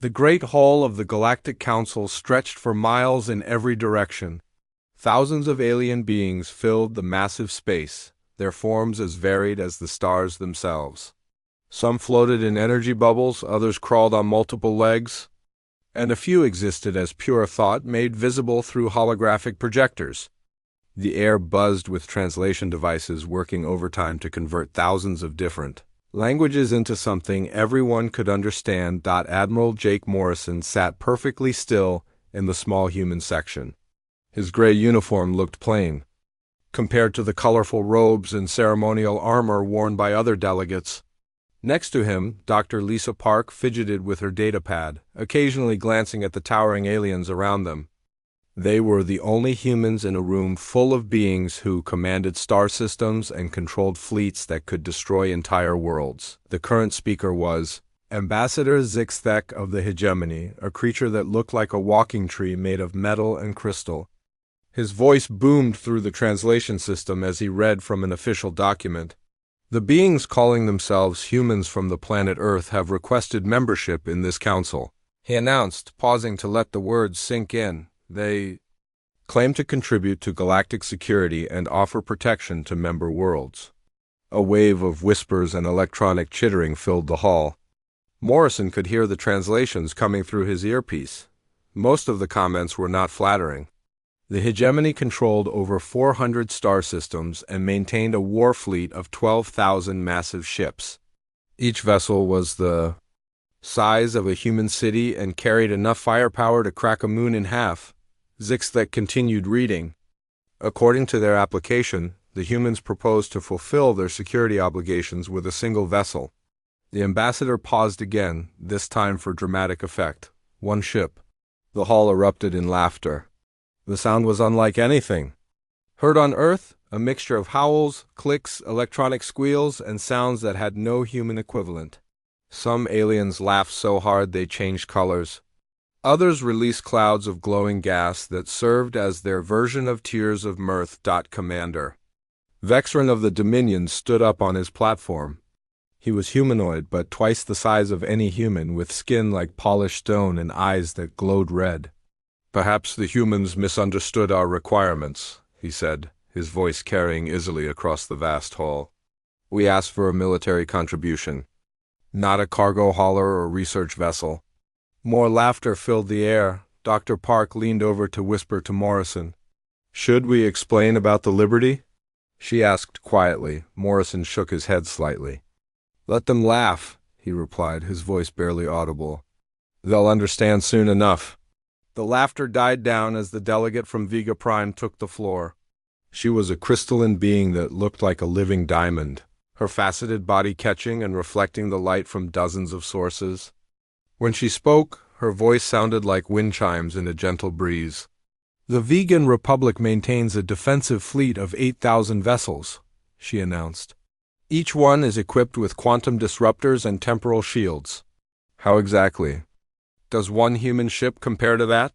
The great hall of the Galactic Council stretched for miles in every direction. Thousands of alien beings filled the massive space, their forms as varied as the stars themselves. Some floated in energy bubbles, others crawled on multiple legs, and a few existed as pure thought made visible through holographic projectors. The air buzzed with translation devices working overtime to convert thousands of different languages into something everyone could understand. Admiral Jake Morrison sat perfectly still in the small human section. His gray uniform looked plain, compared to the colorful robes and ceremonial armor worn by other delegates. Next to him, Dr. Lisa Park fidgeted with her datapad, occasionally glancing at the towering aliens around them. They were the only humans in a room full of beings who commanded star systems and controlled fleets that could destroy entire worlds. The current speaker was Ambassador Zixthek of the Hegemony, a creature that looked like a walking tree made of metal and crystal. His voice boomed through the translation system as he read from an official document. The beings calling themselves humans from the planet Earth have requested membership in this council, he announced, pausing to let the words sink in. They claim to contribute to galactic security and offer protection to member worlds. A wave of whispers and electronic chittering filled the hall. Morrison could hear the translations coming through his earpiece. Most of the comments were not flattering. The hegemony controlled over 400 star systems and maintained a war fleet of 12,000 massive ships. Each vessel was the size of a human city and carried enough firepower to crack a moon in half. Zixthek continued reading. According to their application, the humans proposed to fulfill their security obligations with a single vessel. The ambassador paused again, this time for dramatic effect. One ship. The hall erupted in laughter. The sound was unlike anything heard on Earth, a mixture of howls, clicks, electronic squeals, and sounds that had no human equivalent. Some aliens laughed so hard they changed colors. Others released clouds of glowing gas that served as their version of tears of mirth. Commander Vexran of the Dominion stood up on his platform. He was humanoid, but twice the size of any human, with skin like polished stone and eyes that glowed red. Perhaps the humans misunderstood our requirements, he said, his voice carrying easily across the vast hall. We asked for a military contribution, not a cargo hauler or research vessel. More laughter filled the air. Dr. Park leaned over to whisper to Morrison. Should we explain about the Liberty? She asked quietly. Morrison shook his head slightly. Let them laugh, he replied, his voice barely audible. They'll understand soon enough. The laughter died down as the delegate from Vega Prime took the floor. She was a crystalline being that looked like a living diamond, her faceted body catching and reflecting the light from dozens of sources. When she spoke, her voice sounded like wind chimes in a gentle breeze. The Vegan Republic maintains a defensive fleet of 8,000 vessels, she announced. Each one is equipped with quantum disruptors and temporal shields. How exactly? Does one human ship compare to that?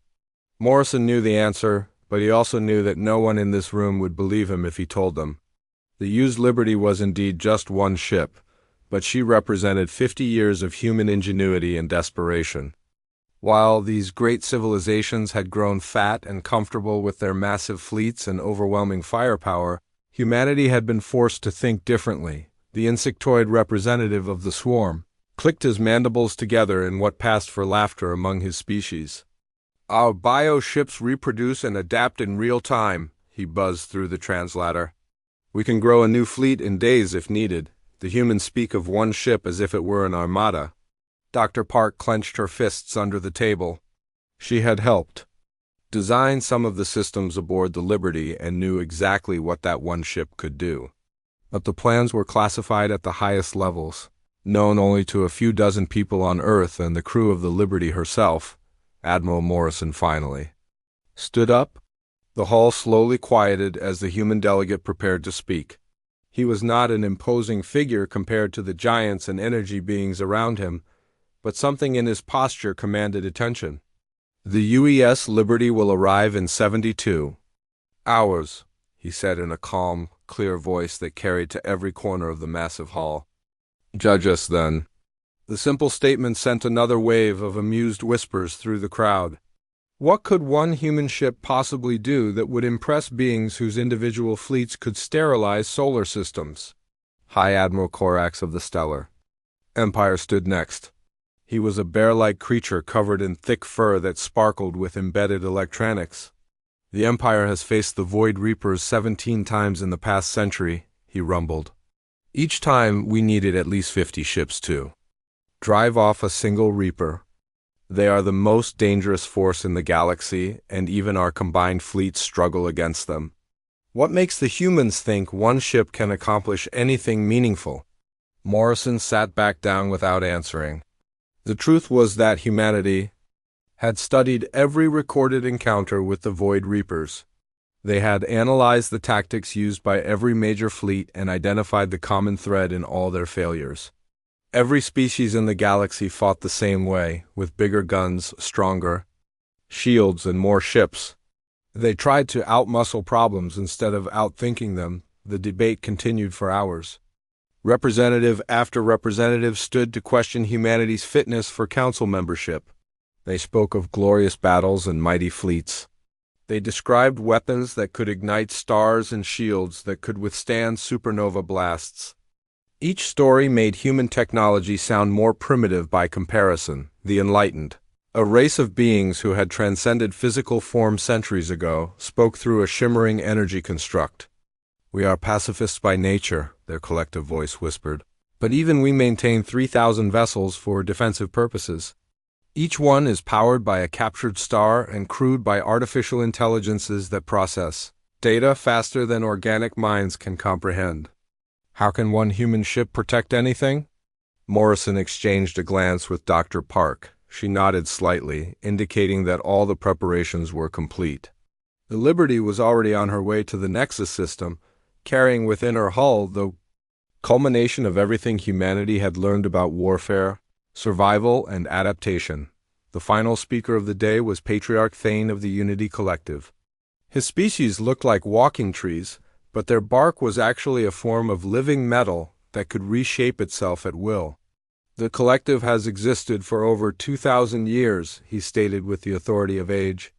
Morrison knew the answer, but he also knew that no one in this room would believe him if he told them. The used Liberty was indeed just one ship, but she represented 50 years of human ingenuity and desperation. While these great civilizations had grown fat and comfortable with their massive fleets and overwhelming firepower, humanity had been forced to think differently. The insectoid representative of the swarm clicked his mandibles together in what passed for laughter among his species. Our bioships reproduce and adapt in real time, he buzzed through the translator. We can grow a new fleet in days if needed. The humans speak of one ship as if it were an armada. Dr. Park clenched her fists under the table. She had helped design some of the systems aboard the Liberty and knew exactly what that one ship could do. But the plans were classified at the highest levels, known only to a few dozen people on Earth and the crew of the Liberty herself. Admiral Morrison finally stood up. The hall slowly quieted as the human delegate prepared to speak. He was not an imposing figure compared to the giants and energy beings around him, but something in his posture commanded attention. The UES Liberty will arrive in 72 hours, he said in a calm, clear voice that carried to every corner of the massive hall. Judge us then. The simple statement sent another wave of amused whispers through the crowd. What could one human ship possibly do that would impress beings whose individual fleets could sterilize solar systems? High Admiral Corax of the Stellar Empire stood next. He was a bear-like creature covered in thick fur that sparkled with embedded electronics. The Empire has faced the Void Reapers 17 times in the past century, he rumbled. Each time we needed at least 50 ships to drive off a single Reaper. They are the most dangerous force in the galaxy, and even our combined fleets struggle against them. What makes the humans think one ship can accomplish anything meaningful? Morrison sat back down without answering. The truth was that humanity had studied every recorded encounter with the Void Reapers. They had analyzed the tactics used by every major fleet and identified the common thread in all their failures. Every species in the galaxy fought the same way, with bigger guns, stronger shields, and more ships. They tried to outmuscle problems instead of outthinking them. The debate continued for hours. Representative after representative stood to question humanity's fitness for council membership. They spoke of glorious battles and mighty fleets. They described weapons that could ignite stars and shields that could withstand supernova blasts. Each story made human technology sound more primitive by comparison. The enlightened, a race of beings who had transcended physical form centuries ago, spoke through a shimmering energy construct. We are pacifists by nature, their collective voice whispered. But even we maintain 3,000 vessels for defensive purposes. Each one is powered by a captured star and crewed by artificial intelligences that process data faster than organic minds can comprehend. How can one human ship protect anything? Morrison exchanged a glance with Dr. Park. She nodded slightly, indicating that all the preparations were complete. The Liberty was already on her way to the Nexus system, carrying within her hull the culmination of everything humanity had learned about warfare, survival, and adaptation. The final speaker of the day was Patriarch Thane of the Unity Collective. His species looked like walking trees, but their bark was actually a form of living metal that could reshape itself at will. The collective has existed for over 2,000 years, he stated with the authority of age.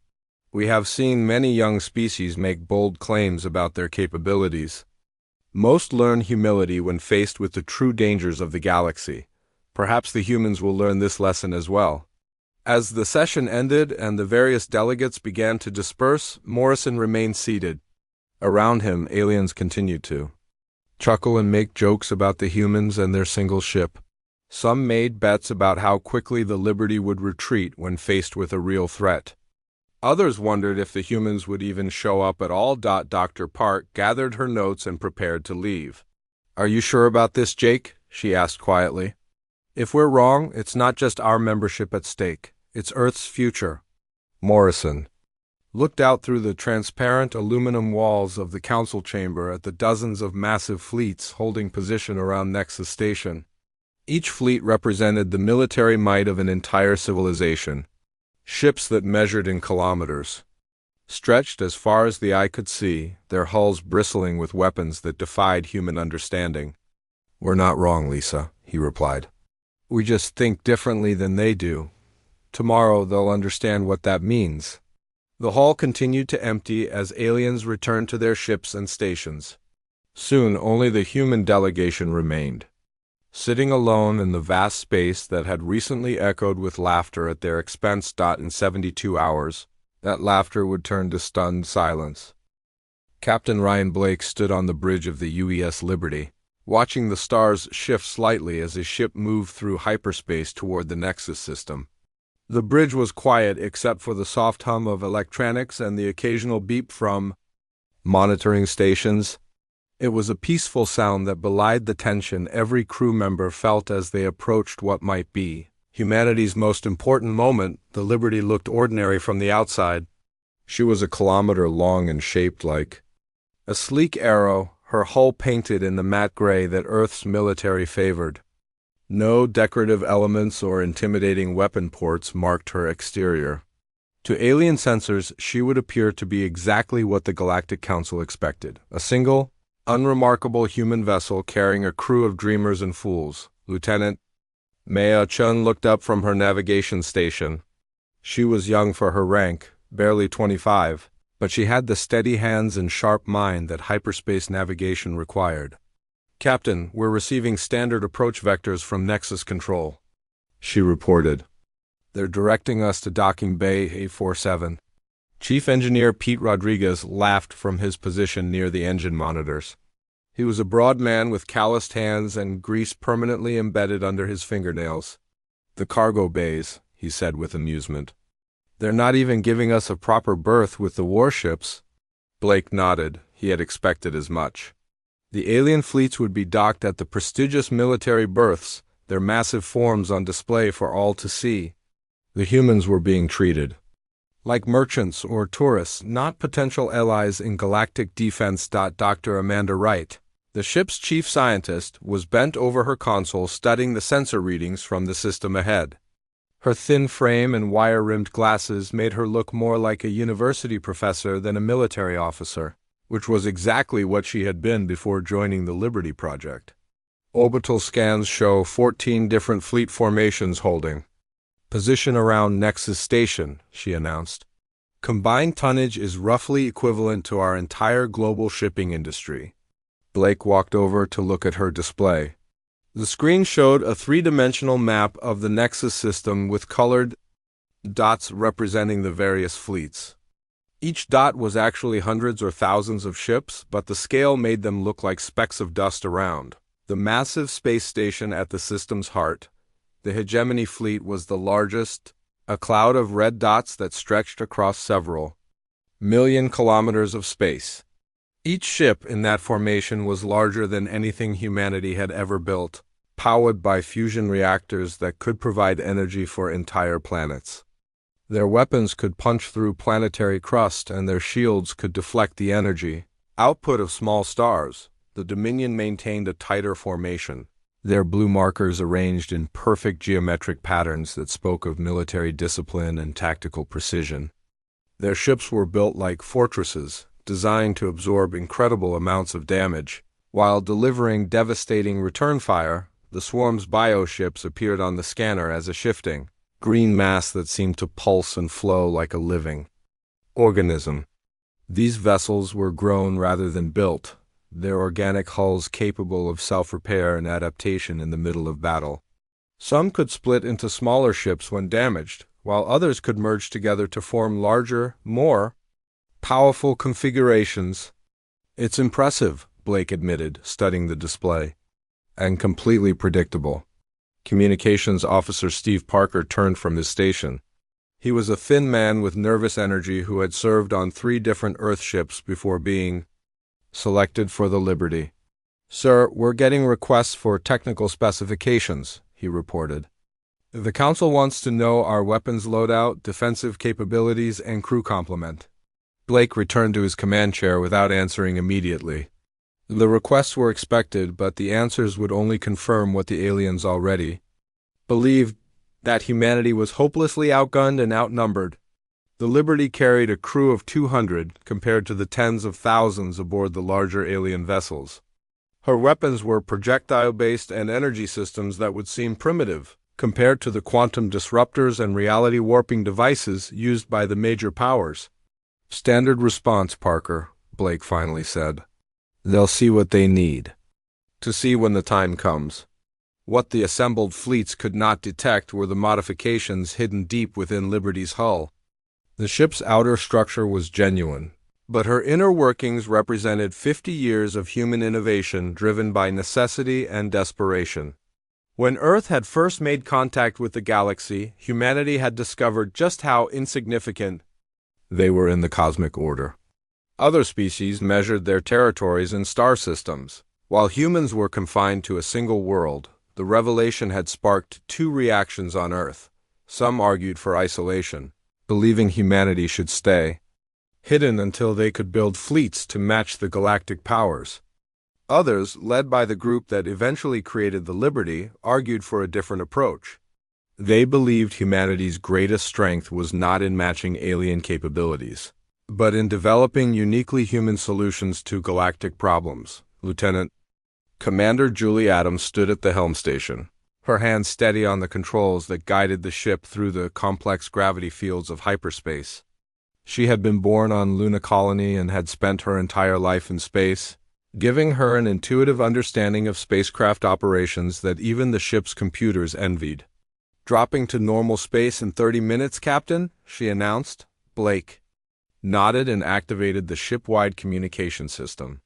We have seen many young species make bold claims about their capabilities. Most learn humility when faced with the true dangers of the galaxy. Perhaps the humans will learn this lesson as well. As the session ended and the various delegates began to disperse, Morrison remained seated. Around him, aliens continued to chuckle and make jokes about the humans and their single ship. Some made bets about how quickly the Liberty would retreat when faced with a real threat. Others wondered if the humans would even show up at all. Dr. Park gathered her notes and prepared to leave. Are you sure about this, Jake? She asked quietly. If we're wrong, it's not just our membership at stake. It's Earth's future. Morrison looked out through the transparent aluminum walls of the council chamber at the dozens of massive fleets holding position around Nexus Station. Each fleet represented the military might of an entire civilization. Ships that measured in kilometers, stretched as far as the eye could see, their hulls bristling with weapons that defied human understanding. We're not wrong, Lisa, he replied. We just think differently than they do. Tomorrow they'll understand what that means. The hall continued to empty as aliens returned to their ships and stations. Soon only the human delegation remained, sitting alone in the vast space that had recently echoed with laughter at their expense. In 72 hours, that laughter would turn to stunned silence. Captain Ryan Blake stood on the bridge of the UES Liberty, watching the stars shift slightly as his ship moved through hyperspace toward the Nexus system. The bridge was quiet except for the soft hum of electronics and the occasional beep from monitoring stations. It was a peaceful sound that belied the tension every crew member felt as they approached what might be humanity's most important moment. The Liberty looked ordinary from the outside. She was a kilometer long and shaped like a sleek arrow, her hull painted in the matte gray that Earth's military favored. No decorative elements or intimidating weapon ports marked her exterior. To alien sensors, she would appear to be exactly what the Galactic Council expected: a single, unremarkable human vessel carrying a crew of dreamers and fools. Lieutenant Maya Chun looked up from her navigation station. She was young for her rank, barely 25, but she had the steady hands and sharp mind that hyperspace navigation required. "Captain, we're receiving standard approach vectors from Nexus Control," she reported. "They're directing us to Docking Bay 847. Chief Engineer Pete Rodriguez laughed from his position near the engine monitors. He was a broad man with calloused hands and grease permanently embedded under his fingernails. "The cargo bays," he said with amusement. "They're not even giving us a proper berth with the warships." Blake nodded. He had expected as much. The alien fleets would be docked at the prestigious military berths, their massive forms on display for all to see. The humans were being treated like merchants or tourists, not potential allies in galactic defense. Dr. Amanda Wright, the ship's chief scientist, was bent over her console studying the sensor readings from the system ahead. Her thin frame and wire-rimmed glasses made her look more like a university professor than a military officer, which was exactly what she had been before joining the Liberty Project. Orbital scans show 14 different fleet formations holding position around Nexus Station, she announced. Combined tonnage is roughly equivalent to our entire global shipping industry. Blake walked over to look at her display. The screen showed a three-dimensional map of the Nexus system with colored dots representing the various fleets. Each dot was actually hundreds or thousands of ships, but the scale made them look like specks of dust around the massive space station at the system's heart. The hegemony fleet was the largest, a cloud of red dots that stretched across several million kilometers of space. Each ship in that formation was larger than anything humanity had ever built, powered by fusion reactors that could provide energy for entire planets. Their weapons could punch through planetary crust, and their shields could deflect the energy output of small stars. The Dominion maintained a tighter formation, their blue markers arranged in perfect geometric patterns that spoke of military discipline and tactical precision. Their ships were built like fortresses, designed to absorb incredible amounts of damage. While delivering devastating return fire, the swarm's bioships appeared on the scanner as a shifting, green mass that seemed to pulse and flow like a living organism. These vessels were grown rather than built, their organic hulls capable of self-repair and adaptation in the middle of battle. Some could split into smaller ships when damaged, while others could merge together to form larger, more powerful configurations. "It's impressive," Blake admitted, studying the display. "And completely predictable." Communications Officer Steve Parker turned from his station. He was a thin man with nervous energy who had served on 3 different Earth ships before being selected for the Liberty. "Sir, we're getting requests for technical specifications," he reported. "The Council wants to know our weapons loadout, defensive capabilities, and crew complement." Blake returned to his command chair without answering immediately. The requests were expected, but the answers would only confirm what the aliens already believed, that humanity was hopelessly outgunned and outnumbered. The Liberty carried a crew of 200 compared to the tens of thousands aboard the larger alien vessels. Her weapons were projectile-based and energy systems that would seem primitive compared to the quantum disruptors and reality-warping devices used by the major powers. "Standard response, Parker," Blake finally said. "They'll see what they need to see when the time comes." What the assembled fleets could not detect were the modifications hidden deep within Liberty's hull. The ship's outer structure was genuine, but her inner workings represented 50 years of human innovation driven by necessity and desperation. When Earth had first made contact with the galaxy, humanity had discovered just how insignificant they were in the cosmic order. Other species measured their territories in star systems. While humans were confined to a single world, the revelation had sparked 2 reactions on Earth. Some argued for isolation, believing humanity should stay hidden until they could build fleets to match the galactic powers. Others, led by the group that eventually created the Liberty, argued for a different approach. They believed humanity's greatest strength was not in matching alien capabilities, but in developing uniquely human solutions to galactic problems. Lieutenant Commander Julie Adams stood at the helm station. her hands steady on the controls that guided the ship through the complex gravity fields of hyperspace. She had been born on Luna Colony and had spent her entire life in space, giving her an intuitive understanding of spacecraft operations that even the ship's computers envied. "Dropping to normal space in 30 minutes, Captain," she announced. Blake nodded and activated the ship-wide communication system.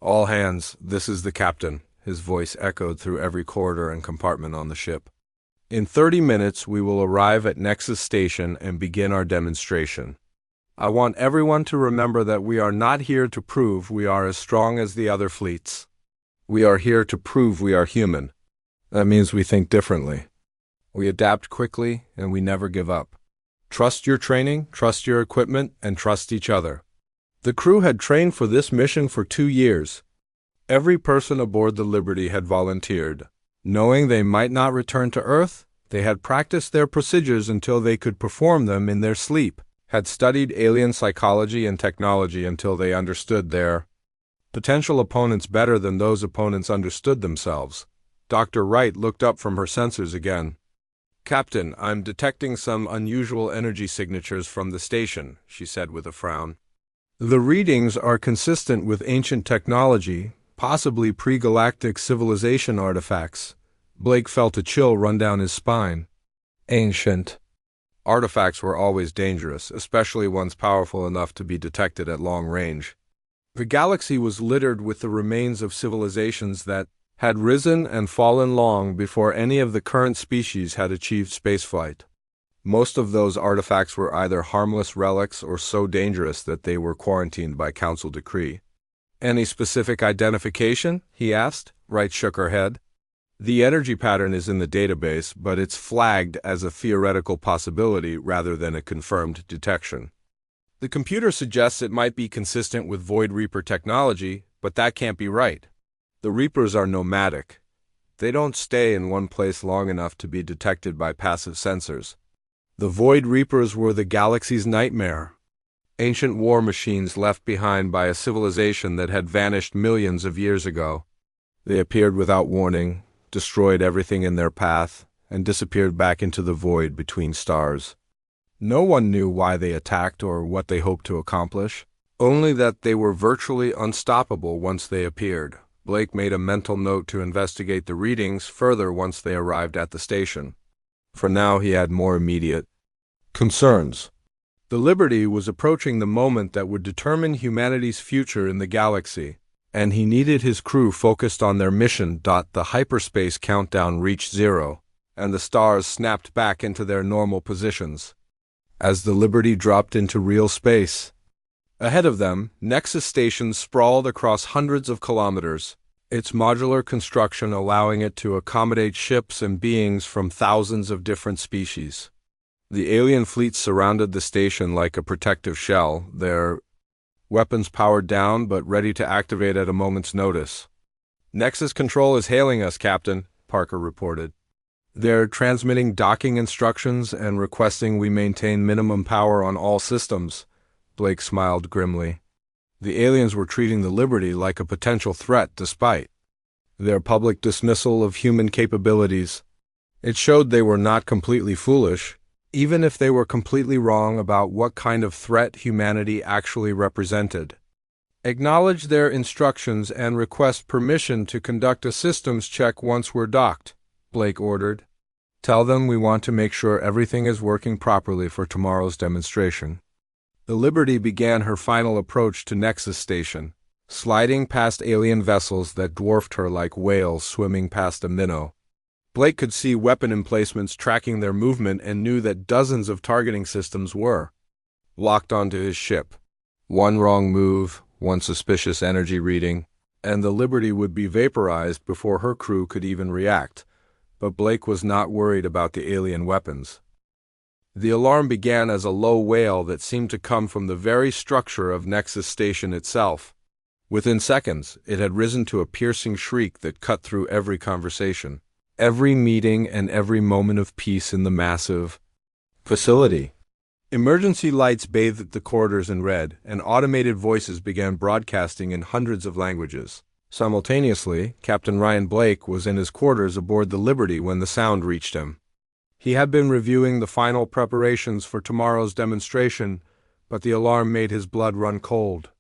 "All hands, this is the captain." His voice echoed through every corridor and compartment on the ship. "In 30 minutes, we will arrive at Nexus Station and begin our demonstration. I want everyone to remember that we are not here to prove we are as strong as the other fleets. We are here to prove we are human. That means we think differently. We adapt quickly, and we never give up. Trust your training, trust your equipment, and trust each other." The crew had trained for this mission for 2 years. Every person aboard the Liberty had volunteered. Knowing they might not return to Earth, they had practiced their procedures until they could perform them in their sleep, had studied alien psychology and technology until they understood their potential opponents better than those opponents understood themselves. Dr. Wright looked up from her sensors again. "Captain, I'm detecting some unusual energy signatures from the station," she said with a frown. "The readings are consistent with ancient technology, possibly pre-galactic civilization artifacts." Blake felt a chill run down his spine. Ancient artifacts were always dangerous, especially ones powerful enough to be detected at long range. The galaxy was littered with the remains of civilizations that had risen and fallen long before any of the current species had achieved spaceflight. Most of those artifacts were either harmless relics or so dangerous that they were quarantined by council decree. "Any specific identification?" he asked. Wright shook her head. "The energy pattern is in the database, but it's flagged as a theoretical possibility rather than a confirmed detection. The computer suggests it might be consistent with Void Reaper technology, but that can't be right. The Reapers are nomadic. They don't stay in one place long enough to be detected by passive sensors. The Void Reapers were the galaxy's nightmare. Ancient war machines left behind by a civilization that had vanished millions of years ago. They appeared without warning, destroyed everything in their path, and disappeared back into the void between stars. No one knew why they attacked or what they hoped to accomplish, only that they were virtually unstoppable once they appeared. Blake made a mental note to investigate the readings further once they arrived at the station. For now, he had more immediate concerns. The Liberty was approaching the moment that would determine humanity's future in the galaxy, and he needed his crew focused on their mission. The hyperspace countdown reached 0, and the stars snapped back into their normal positions. As the Liberty dropped into real space, ahead of them, Nexus Station sprawled across hundreds of kilometers, its modular construction allowing it to accommodate ships and beings from thousands of different species. The alien fleet surrounded the station like a protective shell, their weapons powered down but ready to activate at a moment's notice. "Nexus Control is hailing us, Captain," Parker reported. "They're transmitting docking instructions and requesting we maintain minimum power on all systems." Blake smiled grimly. The aliens were treating the Liberty like a potential threat despite their public dismissal of human capabilities. It showed they were not completely foolish, even if they were completely wrong about what kind of threat humanity actually represented. "Acknowledge their instructions and request permission to conduct a systems check once we're docked," Blake ordered. "Tell them we want to make sure everything is working properly for tomorrow's demonstration." The Liberty began her final approach to Nexus Station, sliding past alien vessels that dwarfed her like whales swimming past a minnow. Blake could see weapon emplacements tracking their movement and knew that dozens of targeting systems were locked onto his ship. One wrong move, one suspicious energy reading, and the Liberty would be vaporized before her crew could even react. But Blake was not worried about the alien weapons. The alarm began as a low wail that seemed to come from the very structure of Nexus Station itself. Within seconds, it had risen to a piercing shriek that cut through every conversation, every meeting, and every moment of peace in the massive facility. Emergency lights bathed the corridors in red, and automated voices began broadcasting in hundreds of languages. Simultaneously, Captain Ryan Blake was in his quarters aboard the Liberty when the sound reached him. He had been reviewing the final preparations for tomorrow's demonstration, but the alarm made his blood run cold.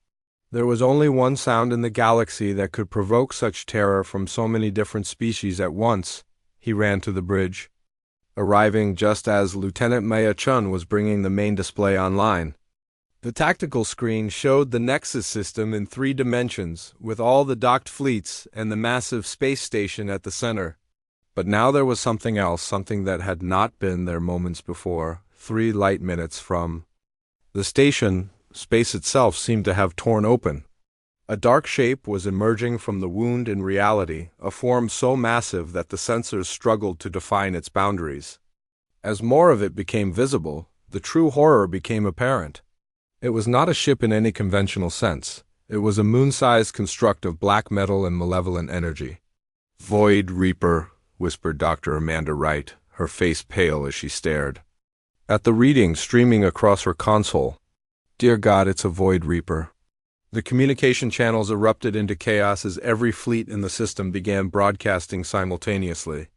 There was only one sound in the galaxy that could provoke such terror from so many different species at once. He ran to the bridge, arriving just as Lieutenant Maya Chun was bringing the main display online. The tactical screen showed the Nexus system in 3 dimensions, with all the docked fleets and the massive space station at the center. But now there was something else, something that had not been there moments before, 3 light minutes from the station. Space itself seemed to have torn open. A dark shape was emerging from the wound in reality, a form so massive that the sensors struggled to define its boundaries. As more of it became visible, the true horror became apparent. It was not a ship in any conventional sense. It was a moon-sized construct of black metal and malevolent energy. "Void Reaper," whispered Dr. Amanda Wright, her face pale as she stared at the reading streaming across her console. "Dear God, it's a Void Reaper." The communication channels erupted into chaos as every fleet in the system began broadcasting simultaneously.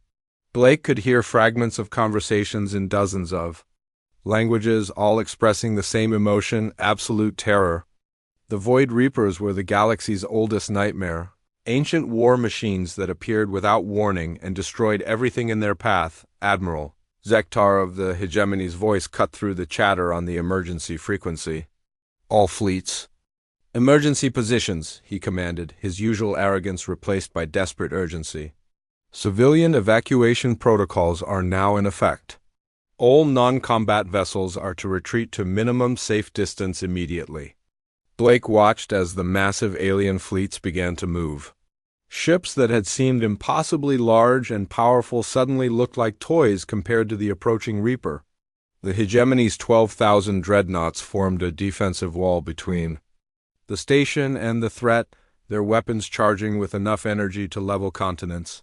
Blake could hear fragments of conversations in dozens of languages, all expressing the same emotion, absolute terror. The Void Reapers were the galaxy's oldest nightmare, ancient war machines that appeared without warning and destroyed everything in their path. Admiral Zektar of the Hegemony's voice cut through the chatter on the emergency frequency. "All fleets. Emergency positions," he commanded, his usual arrogance replaced by desperate urgency. "Civilian evacuation protocols are now in effect. All non-combat vessels are to retreat to minimum safe distance immediately." Blake watched as the massive alien fleets began to move. Ships that had seemed impossibly large and powerful suddenly looked like toys compared to the approaching Reaper. The Hegemony's 12,000 dreadnoughts formed a defensive wall between the station and the threat, their weapons charging with enough energy to level continents.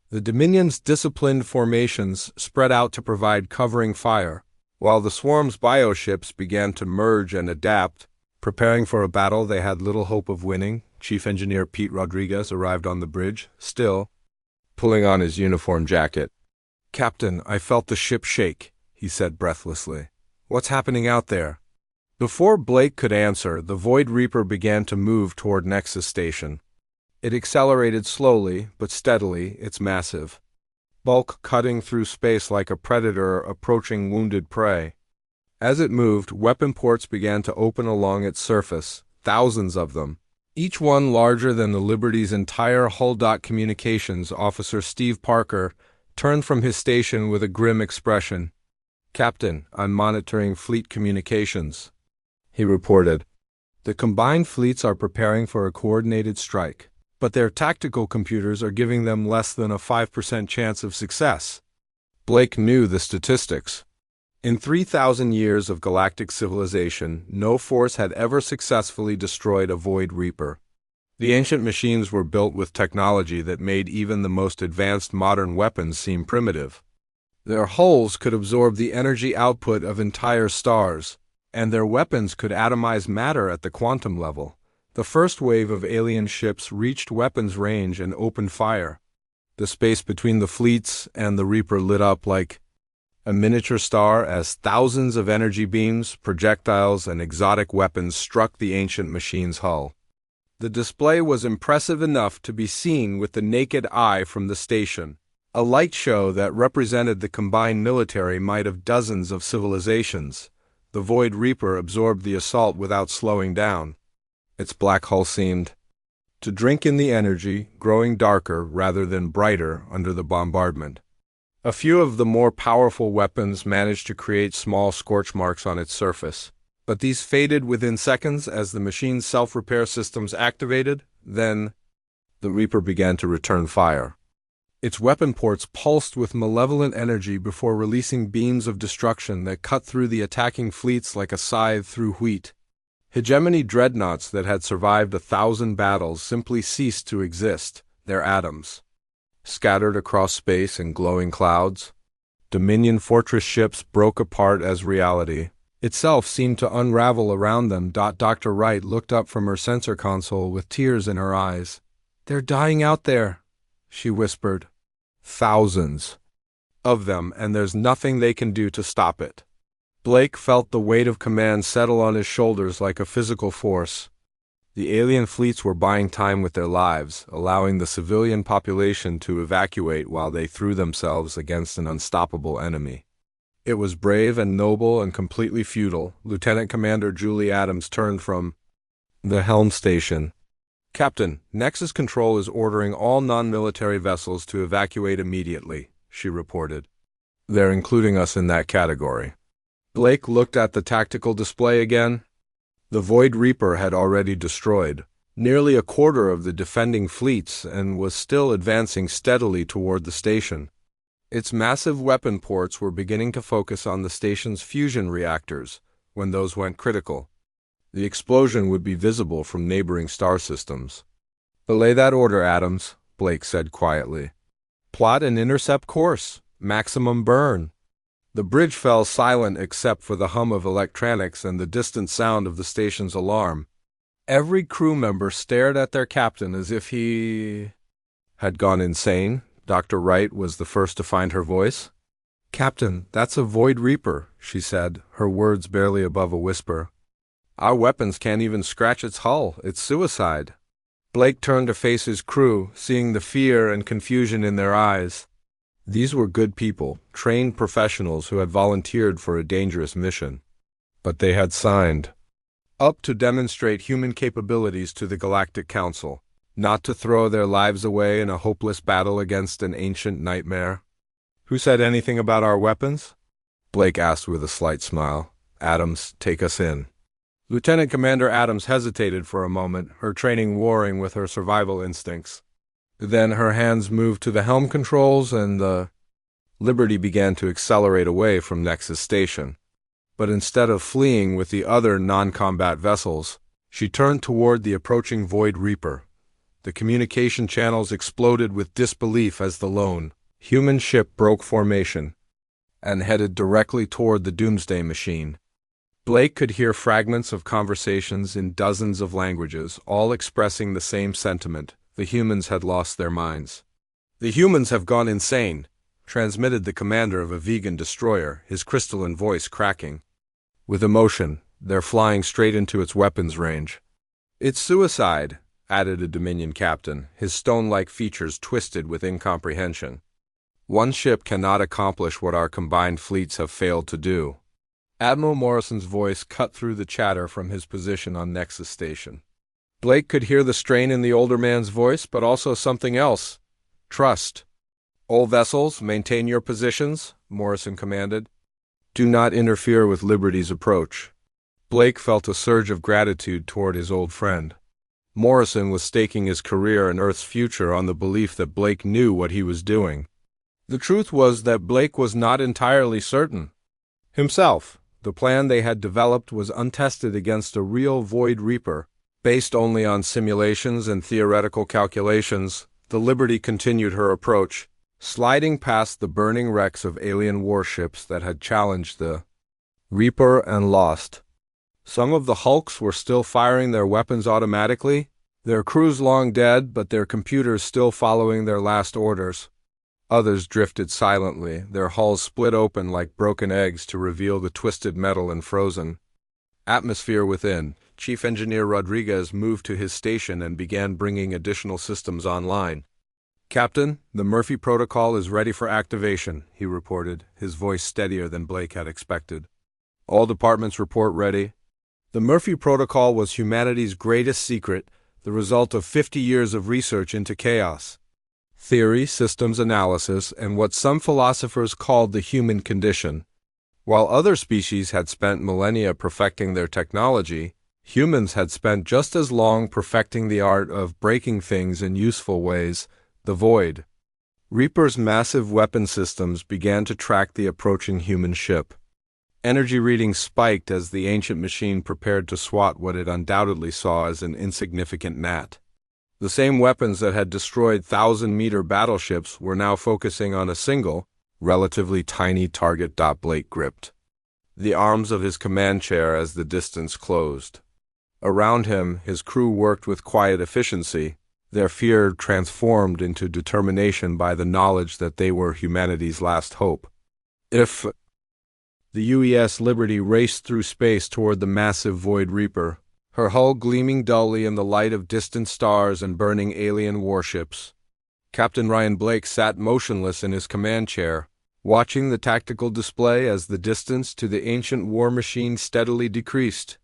The Dominion's disciplined formations spread out to provide covering fire, while the swarm's bioships began to merge and adapt, preparing for a battle they had little hope of winning. Chief Engineer Pete Rodriguez arrived on the bridge, still pulling on his uniform jacket. "Captain, I felt the ship shake," he said breathlessly. "What's happening out there?" Before Blake could answer, the Void Reaper began to move toward Nexus Station. It accelerated slowly, but steadily, its massive bulk cutting through space like a predator approaching wounded prey. As it moved, weapon ports began to open along its surface, thousands of them, each one larger than the Liberty's entire hull. Communications Officer Steve Parker turned from his station with a grim expression. "Captain, I'm monitoring fleet communications," he reported. "The combined fleets are preparing for a coordinated strike, but their tactical computers are giving them less than a 5% chance of success." Blake knew the statistics. In 3,000 years of galactic civilization, no force had ever successfully destroyed a Void Reaper. The ancient machines were built with technology that made even the most advanced modern weapons seem primitive. Their hulls could absorb the energy output of entire stars, and their weapons could atomize matter at the quantum level. The first wave of alien ships reached weapons range and opened fire. The space between the fleets and the Reaper lit up like a miniature star as thousands of energy beams, projectiles, and exotic weapons struck the ancient machine's hull. The display was impressive enough to be seen with the naked eye from the station, a light show that represented the combined military might of dozens of civilizations. The Void Reaper absorbed the assault without slowing down. Its black hull seemed to drink in the energy, growing darker rather than brighter under the bombardment. A few of the more powerful weapons managed to create small scorch marks on its surface, but these faded within seconds as the machine's self-repair systems activated. Then, the Reaper began to return fire. Its weapon ports pulsed with malevolent energy before releasing beams of destruction that cut through the attacking fleets like a scythe through wheat. Hegemony dreadnoughts that had survived 1,000 battles simply ceased to exist, their atoms scattered across space in glowing clouds. Dominion fortress ships broke apart as reality itself seemed to unravel around them. Dr. Wright looked up from her sensor console with tears in her eyes. "They're dying out there," she whispered. "Thousands of them, and there's nothing they can do to stop it." Blake felt the weight of command settle on his shoulders like a physical force. The alien fleets were buying time with their lives, allowing the civilian population to evacuate while they threw themselves against an unstoppable enemy. It was brave and noble and completely futile. Lieutenant Commander Julie Adams turned from the helm station. "Captain, Nexus Control is ordering all non-military vessels to evacuate immediately," she reported. "They're including us in that category." Blake looked at the tactical display again. The Void Reaper had already destroyed nearly a quarter of the defending fleets and was still advancing steadily toward the station. Its massive weapon ports were beginning to focus on the station's fusion reactors. When those went critical, the explosion would be visible from neighboring star systems. "Belay that order, Adams," Blake said quietly. "Plot an intercept course. Maximum burn." The bridge fell silent except for the hum of electronics and the distant sound of the station's alarm. Every crew member stared at their captain as if he had gone insane. Dr. Wright was the first to find her voice. "Captain, that's a Void Reaper," she said, her words barely above a whisper. "Our weapons can't even scratch its hull. It's suicide." Blake turned to face his crew, seeing the fear and confusion in their eyes. These were good people, trained professionals who had volunteered for a dangerous mission. But they had signed up to demonstrate human capabilities to the Galactic Council, not to throw their lives away in a hopeless battle against an ancient nightmare. "Who said anything about our weapons?" Blake asked with a slight smile. "Adams, take us in." Lieutenant Commander Adams hesitated for a moment, her training warring with her survival instincts. Then her hands moved to the helm controls and the Liberty began to accelerate away from Nexus Station. But instead of fleeing with the other non-combat vessels, she turned toward the approaching Void Reaper. The communication channels exploded with disbelief as the lone human ship broke formation and headed directly toward the Doomsday Machine. Blake could hear fragments of conversations in dozens of languages, all expressing the same sentiment. The humans had lost their minds. "The humans have gone insane," transmitted the commander of a vegan destroyer, his crystalline voice cracking with emotion. "They're flying straight into its weapons range." "It's suicide," added a Dominion captain, his stone-like features twisted with incomprehension. "One ship cannot accomplish what our combined fleets have failed to do." Admiral Morrison's voice cut through the chatter from his position on Nexus Station. Blake could hear the strain in the older man's voice, but also something else. "Trust. All vessels, maintain your positions," Morrison commanded. "Do not interfere with Liberty's approach." Blake felt a surge of gratitude toward his old friend. Morrison was staking his career and Earth's future on the belief that Blake knew what he was doing. The truth was that Blake was not entirely certain himself. The plan they had developed was untested against a real Void Reaper. Based only on simulations and theoretical calculations, the Liberty continued her approach, sliding past the burning wrecks of alien warships that had challenged the Reaper and lost. Some of the hulks were still firing their weapons automatically, their crews long dead but their computers still following their last orders. Others drifted silently, their hulls split open like broken eggs to reveal the twisted metal and frozen atmosphere within. Chief Engineer Rodriguez moved to his station and began bringing additional systems online. "Captain, the Murphy Protocol is ready for activation," he reported, his voice steadier than Blake had expected. "All departments report ready." The Murphy Protocol was humanity's greatest secret, the result of 50 years of research into chaos, theory, systems analysis, and what some philosophers called the human condition. While other species had spent millennia perfecting their technology, humans had spent just as long perfecting the art of breaking things in useful ways. The Void Reaper's massive weapon systems began to track the approaching human ship. Energy readings spiked as the ancient machine prepared to swat what it undoubtedly saw as an insignificant gnat. The same weapons that had destroyed 1,000-meter battleships were now focusing on a single, relatively tiny target. Blake gripped the arms of his command chair as the distance closed. Around him, his crew worked with quiet efficiency, their fear transformed into determination by the knowledge that they were humanity's last hope. If the UES Liberty raced through space toward the massive Void Reaper, her hull gleaming dully in the light of distant stars and burning alien warships. Captain Ryan Blake sat motionless in his command chair, watching the tactical display as the distance to the ancient war machine steadily decreased.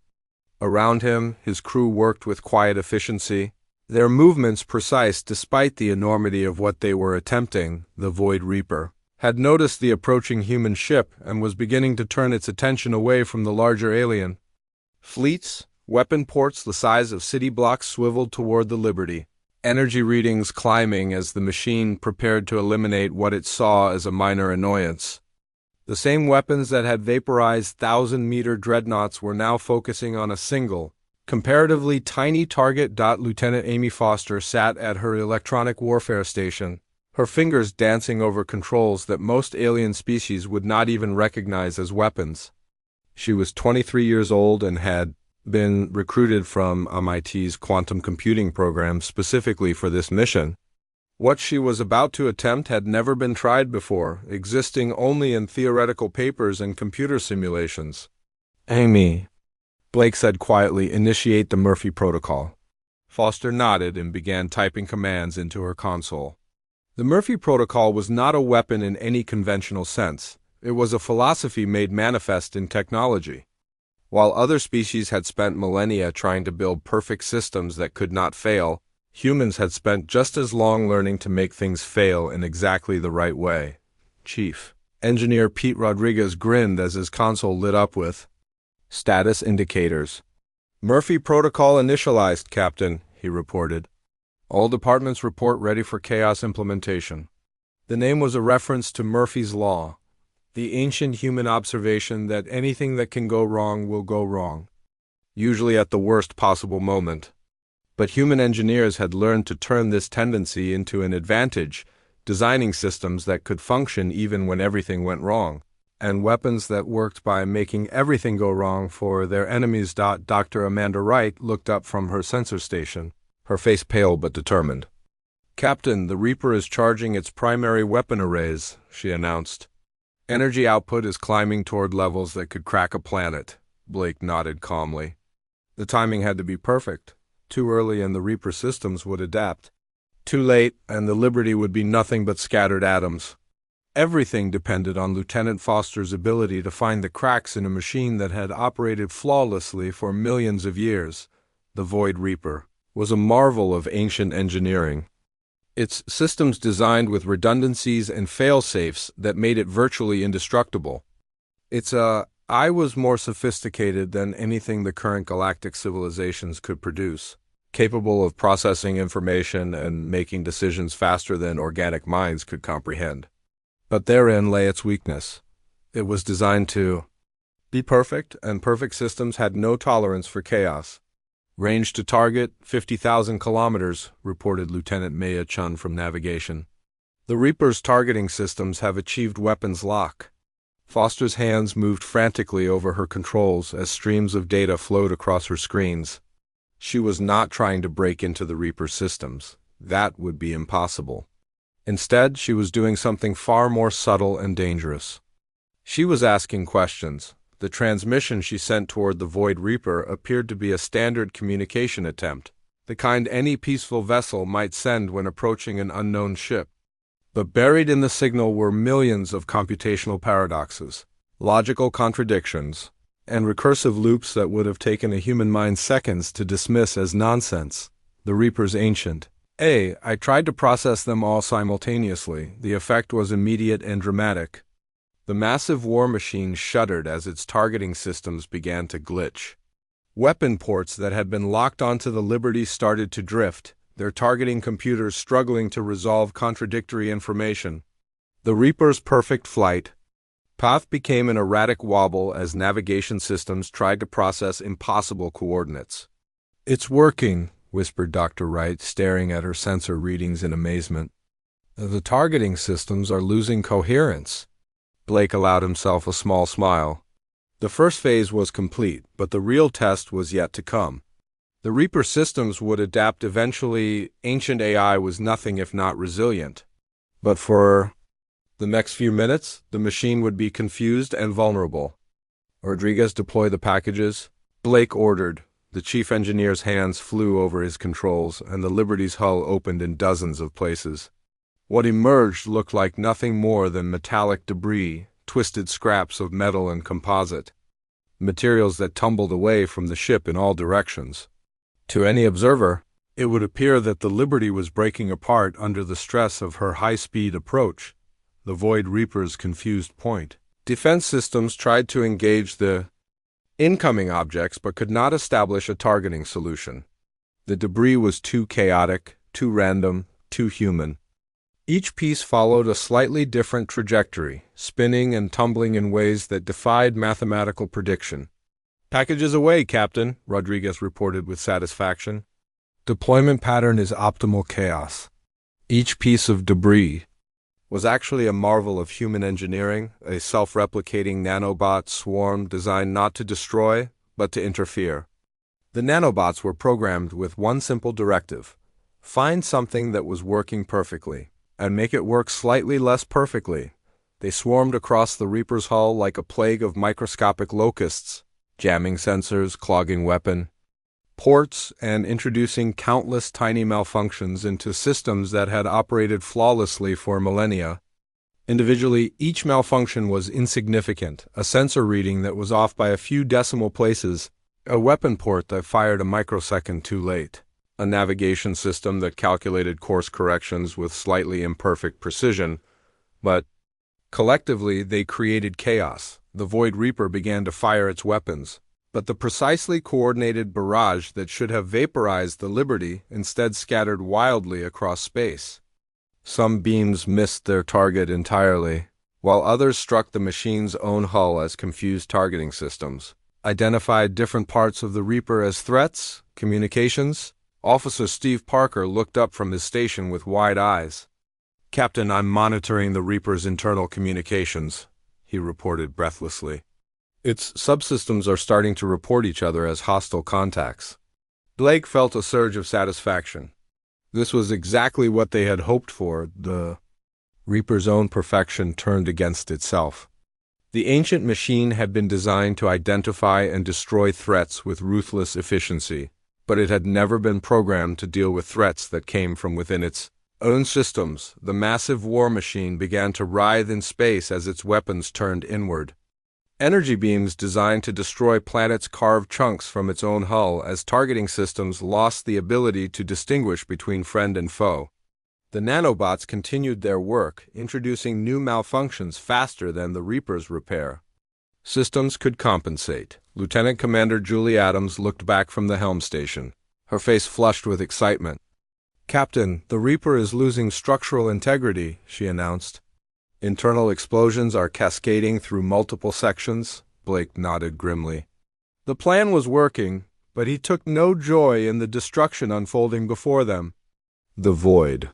Around him, his crew worked with quiet efficiency, their movements precise despite the enormity of what they were attempting. The Void Reaper had noticed the approaching human ship and was beginning to turn its attention away from the larger alien. Fleets, weapon ports the size of city blocks swiveled toward the Liberty, energy readings climbing as the machine prepared to eliminate what it saw as a minor annoyance. The same weapons that had vaporized 1,000-meter dreadnoughts were now focusing on a single, comparatively tiny target. Lieutenant Amy Foster sat at her electronic warfare station, her fingers dancing over controls that most alien species would not even recognize as weapons. She was 23 years old and had been recruited from MIT's quantum computing program specifically for this mission. What she was about to attempt had never been tried before, existing only in theoretical papers and computer simulations. "Amy," Blake said quietly, "initiate the Murphy Protocol." Foster nodded and began typing commands into her console. The Murphy Protocol was not a weapon in any conventional sense. It was a philosophy made manifest in technology. While other species had spent millennia trying to build perfect systems that could not fail, humans had spent just as long learning to make things fail in exactly the right way. Chief Engineer Pete Rodriguez grinned as his console lit up with status indicators. "Murphy Protocol initialized, Captain," he reported. "All departments report ready for chaos implementation." The name was a reference to Murphy's Law, the ancient human observation that anything that can go wrong will go wrong, usually at the worst possible moment. But human engineers had learned to turn this tendency into an advantage, designing systems that could function even when everything went wrong, and weapons that worked by making everything go wrong for their enemies. Dr. Amanda Wright looked up from her sensor station, her face pale but determined. "Captain, the Reaper is charging its primary weapon arrays," she announced. "Energy output is climbing toward levels that could crack a planet." Blake nodded calmly. The timing had to be perfect. Too early and the Reaper systems would adapt. Too late and the Liberty would be nothing but scattered atoms. Everything depended on Lieutenant Foster's ability to find the cracks in a machine that had operated flawlessly for millions of years. The Void Reaper was a marvel of ancient engineering. Its systems designed with redundancies and fail-safes that made it virtually indestructible. Its AI was more sophisticated than anything the current galactic civilizations could produce, capable of processing information and making decisions faster than organic minds could comprehend. But therein lay its weakness. It was designed to be perfect, and perfect systems had no tolerance for chaos. "Range to target, 50,000 kilometers, reported Lieutenant Maya Chun from navigation. "The Reaper's targeting systems have achieved weapons lock." Foster's hands moved frantically over her controls as streams of data flowed across her screens. She was not trying to break into the Reaper's systems. That would be impossible. Instead, she was doing something far more subtle and dangerous. She was asking questions. The transmission she sent toward the Void Reaper appeared to be a standard communication attempt, the kind any peaceful vessel might send when approaching an unknown ship. But buried in the signal were millions of computational paradoxes, logical contradictions, and recursive loops that would have taken a human mind seconds to dismiss as nonsense. The Reaper's ancient. I tried to process them all simultaneously. The effect was immediate and dramatic. The massive war machine shuddered as its targeting systems began to glitch. Weapon ports that had been locked onto the Liberty started to drift, their targeting computers struggling to resolve contradictory information. The Reaper's perfect flight path became an erratic wobble as navigation systems tried to process impossible coordinates. "It's working," whispered Dr. Wright, staring at her sensor readings in amazement. "The targeting systems are losing coherence." Blake allowed himself a small smile. The first phase was complete, but the real test was yet to come. The Reaper systems would adapt eventually. Ancient AI was nothing if not resilient. But for the next few minutes, the machine would be confused and vulnerable. Rodriguez, deploy the packages, Blake ordered. The chief engineer's hands flew over his controls, and the Liberty's hull opened in dozens of places. What emerged looked like nothing more than metallic debris, twisted scraps of metal and composite, materials that tumbled away from the ship in all directions. To any observer, it would appear that the Liberty was breaking apart under the stress of her high-speed approach, the Void Reaper's confused point. Defense systems tried to engage the incoming objects but could not establish a targeting solution. The debris was too chaotic, too random, too human. Each piece followed a slightly different trajectory, spinning and tumbling in ways that defied mathematical prediction. "Packages away, Captain," Rodriguez reported with satisfaction. "Deployment pattern is optimal chaos." Each piece of debris was actually a marvel of human engineering, a self-replicating nanobot swarm designed not to destroy, but to interfere. The nanobots were programmed with one simple directive: find something that was working perfectly, and make it work slightly less perfectly. They swarmed across the Reaper's hull like a plague of microscopic locusts, jamming sensors, clogging weapon ports, and introducing countless tiny malfunctions into systems that had operated flawlessly for millennia. Individually, each malfunction was insignificant: a sensor reading that was off by a few decimal places, a weapon port that fired a microsecond too late, a navigation system that calculated course corrections with slightly imperfect precision. But collectively, they created chaos. The Void Reaper began to fire its weapons, but the precisely coordinated barrage that should have vaporized the Liberty instead scattered wildly across space. Some beams missed their target entirely, while others struck the machine's own hull as confused targeting systems, identified different parts of the Reaper as threats, communications. Officer Steve Parker looked up from his station with wide eyes. "Captain, I'm monitoring the Reaper's internal communications," he reported breathlessly. "Its subsystems are starting to report each other as hostile contacts." Blake felt a surge of satisfaction. This was exactly what they had hoped for. The Reaper's own perfection turned against itself. The ancient machine had been designed to identify and destroy threats with ruthless efficiency, but it had never been programmed to deal with threats that came from within its own systems. The massive war machine began to writhe in space as its weapons turned inward. Energy beams designed to destroy planets carved chunks from its own hull as targeting systems lost the ability to distinguish between friend and foe. The nanobots continued their work, introducing new malfunctions faster than the Reaper's repair. Systems could compensate. Lieutenant Commander Julie Adams looked back from the helm station, her face flushed with excitement. "Captain, the Reaper is losing structural integrity," she announced. "Internal explosions are cascading through multiple sections," Blake nodded grimly. The plan was working, but he took no joy in the destruction unfolding before them. The Void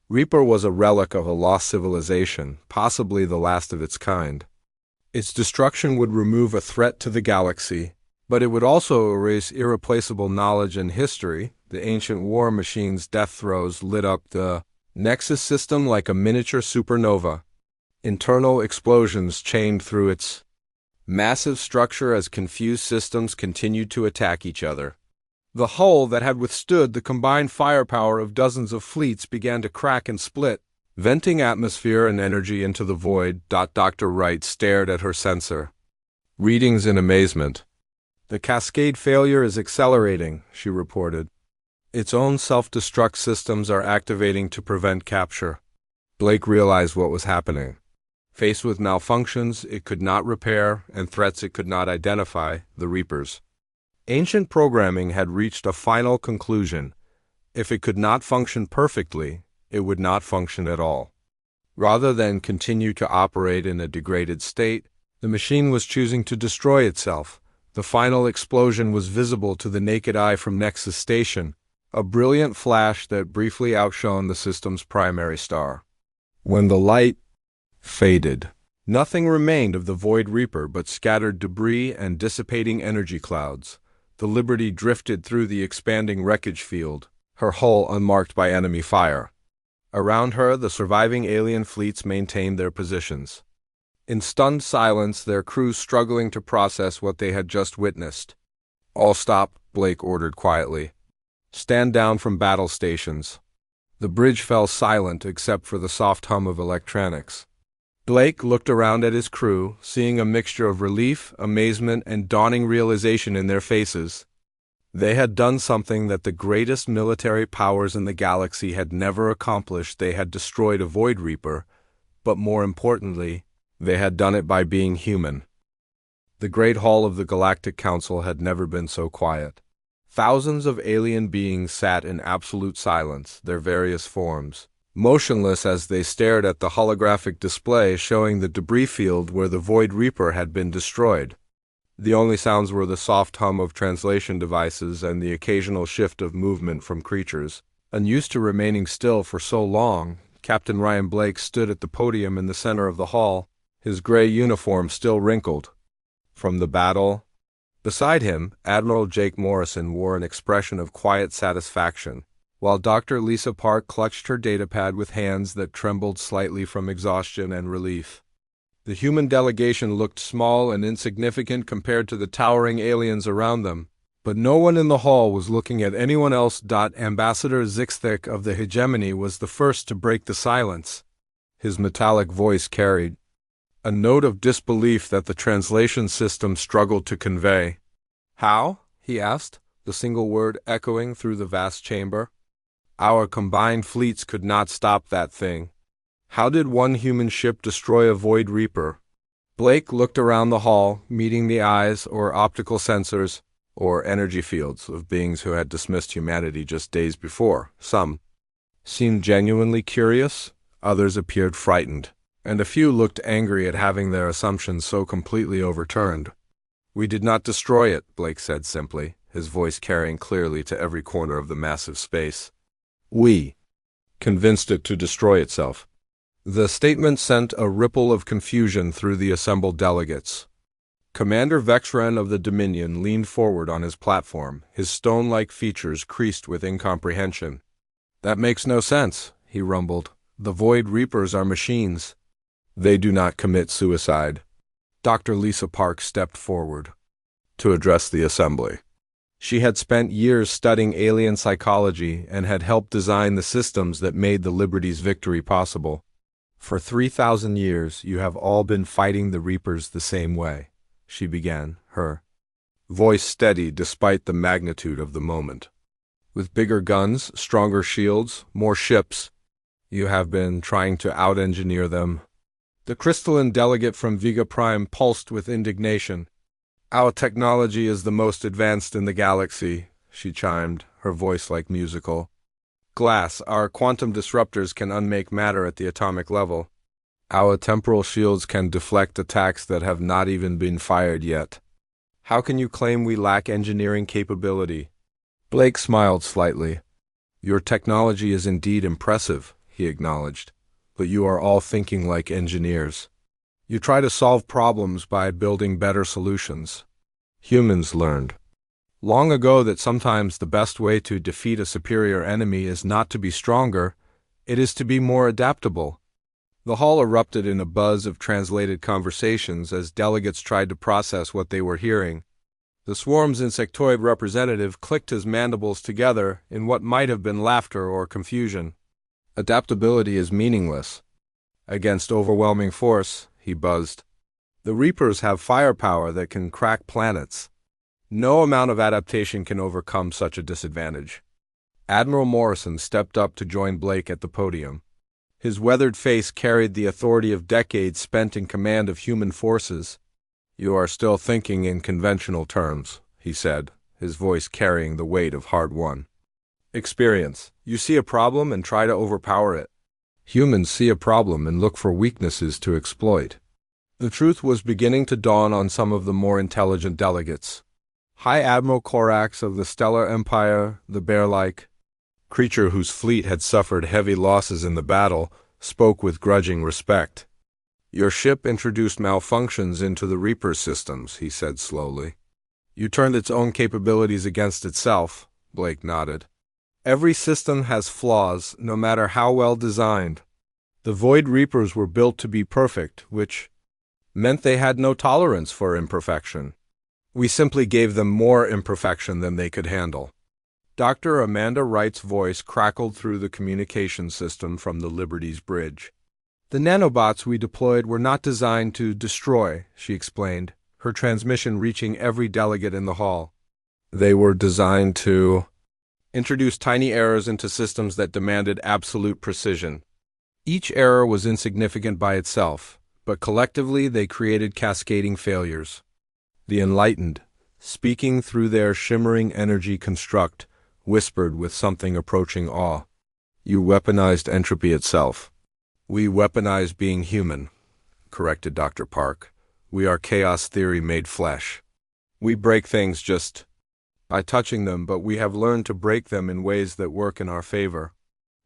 Reaper was a relic of a lost civilization, possibly the last of its kind. Its destruction would remove a threat to the galaxy, but it would also erase irreplaceable knowledge and history. The ancient war machine's death throes lit up the Nexus system like a miniature supernova. Internal explosions chained through its massive structure as confused systems continued to attack each other. The hull that had withstood the combined firepower of dozens of fleets began to crack and split, venting atmosphere and energy into the void. Dr. Wright stared at her sensor readings in amazement. "The cascade failure is accelerating," she reported. "Its own self-destruct systems are activating to prevent capture." Blake realized what was happening. Faced with malfunctions it could not repair and threats it could not identify, the Reapers. Ancient programming had reached a final conclusion. If it could not function perfectly, it would not function at all. Rather than continue to operate in a degraded state, the machine was choosing to destroy itself. The final explosion was visible to the naked eye from Nexus Station, a brilliant flash that briefly outshone the system's primary star. When the light faded, nothing remained of the Void Reaper but scattered debris and dissipating energy clouds. The Liberty drifted through the expanding wreckage field, her hull unmarked by enemy fire. Around her, the surviving alien fleets maintained their positions. In stunned silence, their crews struggling to process what they had just witnessed. "All stop," Blake ordered quietly. "Stand down from battle stations." The bridge fell silent except for the soft hum of electronics. Blake looked around at his crew, seeing a mixture of relief, amazement, and dawning realization in their faces. They had done something that the greatest military powers in the galaxy had never accomplished. They had destroyed a Void Reaper, but more importantly, they had done it by being human. The Great Hall of the Galactic Council had never been so quiet. Thousands of alien beings sat in absolute silence, their various forms, motionless as they stared at the holographic display showing the debris field where the Void Reaper had been destroyed. The only sounds were the soft hum of translation devices and the occasional shift of movement from creatures. Unused to remaining still for so long, Captain Ryan Blake stood at the podium in the center of the hall, his gray uniform still wrinkled. From the battle, beside him, Admiral Jake Morrison wore an expression of quiet satisfaction, while Dr. Lisa Park clutched her datapad with hands that trembled slightly from exhaustion and relief. The human delegation looked small and insignificant compared to the towering aliens around them, but no one in the hall was looking at anyone else. Ambassador Zixthik of the Hegemony was the first to break the silence. His metallic voice carried a note of disbelief that the translation system struggled to convey. "How?" he asked, the single word echoing through the vast chamber. "Our combined fleets could not stop that thing. How did one human ship destroy a Void Reaper?" Blake looked around the hall, meeting the eyes or optical sensors or energy fields of beings who had dismissed humanity just days before. Some seemed genuinely curious, others appeared frightened, and a few looked angry at having their assumptions so completely overturned. "We did not destroy it," Blake said simply, his voice carrying clearly to every corner of the massive space. "We convinced it to destroy itself." The statement sent a ripple of confusion through the assembled delegates. Commander Vexren of the Dominion leaned forward on his platform, his stone-like features creased with incomprehension. "That makes no sense," he rumbled. "The Void Reapers are machines. They do not commit suicide." Dr. Lisa Park stepped forward to address the assembly. She had spent years studying alien psychology and had helped design the systems that made the Liberty's victory possible. "For 3,000 years, you have all been fighting the Reapers the same way," she began, her voice steady despite the magnitude of the moment. "With bigger guns, stronger shields, more ships, you have been trying to out-engineer them." The crystalline delegate from Vega Prime pulsed with indignation. "Our technology is the most advanced in the galaxy," she chimed, her voice like musical glass. "Our quantum disruptors can unmake matter at the atomic level. Our temporal shields can deflect attacks that have not even been fired yet. How can you claim we lack engineering capability?" Blake smiled slightly. "Your technology is indeed impressive," he acknowledged, "but you are all thinking like engineers. You try to solve problems by building better solutions. Humans learned long ago that sometimes the best way to defeat a superior enemy is not to be stronger, it is to be more adaptable." The hall erupted in a buzz of translated conversations as delegates tried to process what they were hearing. The swarm's insectoid representative clicked his mandibles together in what might have been laughter or confusion. "Adaptability is meaningless against overwhelming force," he buzzed. "The Reapers have firepower that can crack planets. No amount of adaptation can overcome such a disadvantage." Admiral Morrison stepped up to join Blake at the podium. His weathered face carried the authority of decades spent in command of human forces. "You are still thinking in conventional terms," he said, his voice carrying the weight of hard-won experience. "You see a problem and try to overpower it. Humans see a problem and look for weaknesses to exploit." The truth was beginning to dawn on some of the more intelligent delegates. High Admiral Korax of the Stellar Empire, the bear-like creature whose fleet had suffered heavy losses in the battle, spoke with grudging respect. "Your ship introduced malfunctions into the Reaper systems," he said slowly. You turned its own capabilities against itself, Blake nodded. Every system has flaws, no matter how well designed. The Void Reapers were built to be perfect, which meant they had no tolerance for imperfection. We simply gave them more imperfection than they could handle. Dr. Amanda Wright's voice crackled through the communication system from the Liberty's bridge. The nanobots we deployed were not designed to destroy, she explained, her transmission reaching every delegate in the hall. They were designed to introduce tiny errors into systems that demanded absolute precision. Each error was insignificant by itself, but collectively they created cascading failures. The enlightened, speaking through their shimmering energy construct, whispered with something approaching awe. You weaponized entropy itself. We weaponized being human, corrected Dr. Park. We are chaos theory made flesh. We break things just by touching them, but we have learned to break them in ways that work in our favor.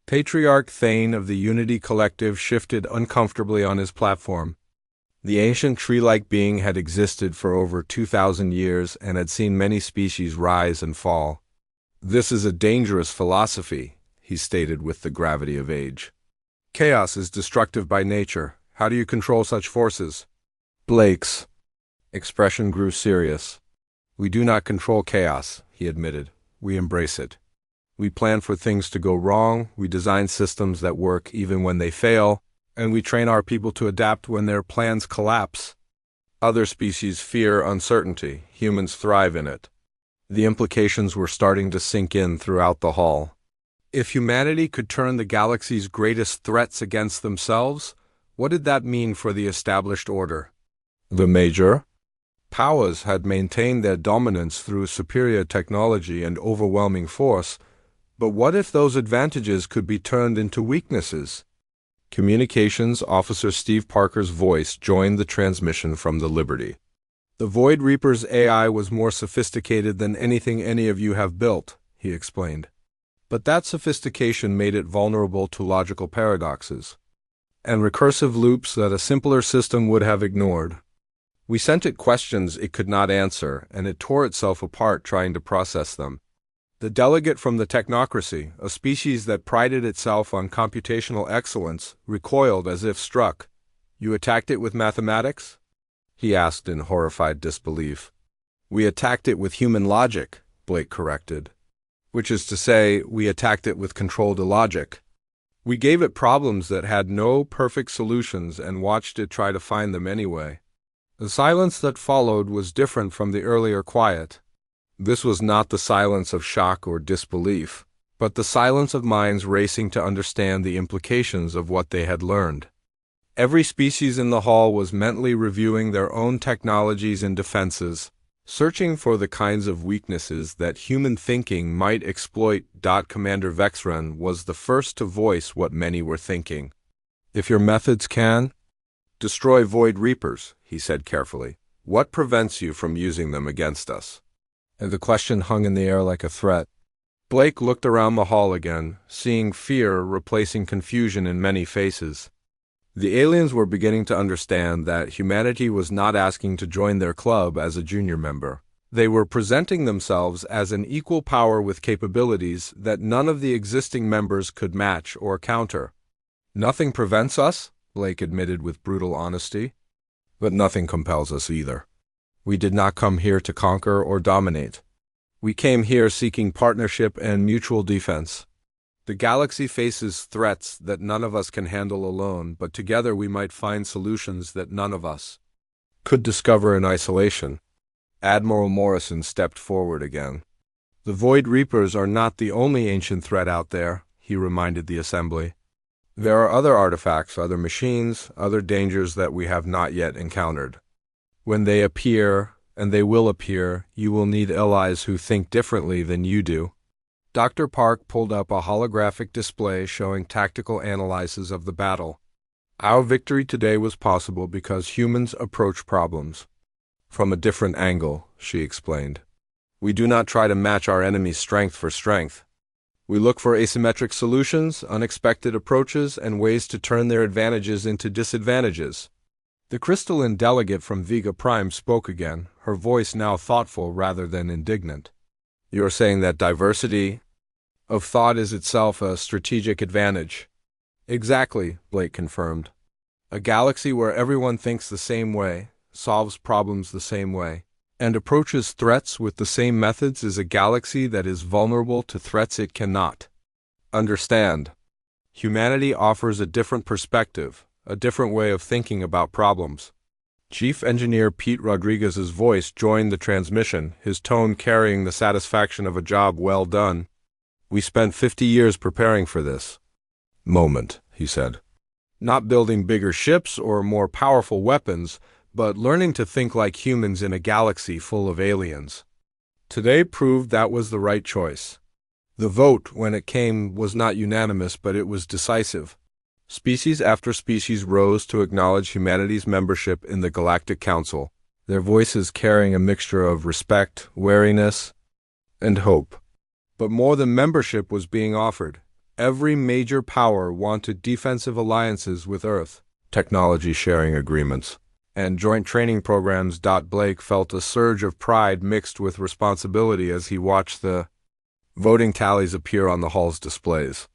Patriarch Thane of the Unity Collective shifted uncomfortably on his platform. The ancient tree-like being had existed for over 2,000 years and had seen many species rise and fall. This is a dangerous philosophy, he stated with the gravity of age. Chaos is destructive by nature. How do you control such forces? Blake's expression grew serious. We do not control chaos, he admitted. We embrace it. We plan for things to go wrong, we design systems that work even when they fail, and we train our people to adapt when their plans collapse. Other species fear uncertainty. Humans thrive in it. The implications were starting to sink in throughout the hall. If humanity could turn the galaxy's greatest threats against themselves, what did that mean for the established order? The major powers had maintained their dominance through superior technology and overwhelming force, but what if those advantages could be turned into weaknesses? Communications Officer Steve Parker's voice joined the transmission from the Liberty. The Void Reaper's AI was more sophisticated than anything any of you have built, he explained. But that sophistication made it vulnerable to logical paradoxes and recursive loops that a simpler system would have ignored. We sent it questions it could not answer, and it tore itself apart trying to process them. The delegate from the technocracy, a species that prided itself on computational excellence, recoiled as if struck. You attacked it with mathematics? He asked in horrified disbelief. We attacked it with human logic, Blake corrected. Which is to say, we attacked it with controlled illogic. We gave it problems that had no perfect solutions and watched it try to find them anyway. The silence that followed was different from the earlier quiet. This was not the silence of shock or disbelief, but the silence of minds racing to understand the implications of what they had learned. Every species in the hall was mentally reviewing their own technologies and defenses, searching for the kinds of weaknesses that human thinking might exploit. Commander Vexren was the first to voice what many were thinking. If your methods can destroy Void Reapers, he said carefully, what prevents you from using them against us? And the question hung in the air like a threat. Blake looked around the hall again, seeing fear replacing confusion in many faces. The aliens were beginning to understand that humanity was not asking to join their club as a junior member. They were presenting themselves as an equal power with capabilities that none of the existing members could match or counter. Nothing prevents us, Blake admitted with brutal honesty. But nothing compels us either. We did not come here to conquer or dominate. We came here seeking partnership and mutual defense. The galaxy faces threats that none of us can handle alone, but together we might find solutions that none of us could discover in isolation. Admiral Morrison stepped forward again. The Void Reapers are not the only ancient threat out there, he reminded the assembly. There are other artifacts, other machines, other dangers that we have not yet encountered. When they appear, and they will appear, you will need allies who think differently than you do. Dr. Park pulled up a holographic display showing tactical analyses of the battle. Our victory today was possible because humans approach problems from a different angle, she explained. We do not try to match our enemy's strength for strength. We look for asymmetric solutions, unexpected approaches, and ways to turn their advantages into disadvantages. The crystalline delegate from Vega Prime spoke again, her voice now thoughtful rather than indignant. "You're saying that diversity of thought is itself a strategic advantage?" "Exactly," Blake confirmed. "A galaxy where everyone thinks the same way, solves problems the same way, and approaches threats with the same methods is a galaxy that is vulnerable to threats it cannot understand. Humanity offers a different perspective, a different way of thinking about problems." Chief Engineer Pete Rodriguez's voice joined the transmission, his tone carrying the satisfaction of a job well done. "We spent 50 years preparing for this moment," he said. "Not building bigger ships or more powerful weapons, but learning to think like humans in a galaxy full of aliens. Today proved that was the right choice." The vote, when it came, was not unanimous, but it was decisive. Species after species rose to acknowledge humanity's membership in the Galactic Council, their voices carrying a mixture of respect, wariness, and hope. But more than membership was being offered. Every major power wanted defensive alliances with Earth, technology sharing agreements, and joint training programs. Blake felt a surge of pride mixed with responsibility as he watched the voting tallies appear on the hall's displays.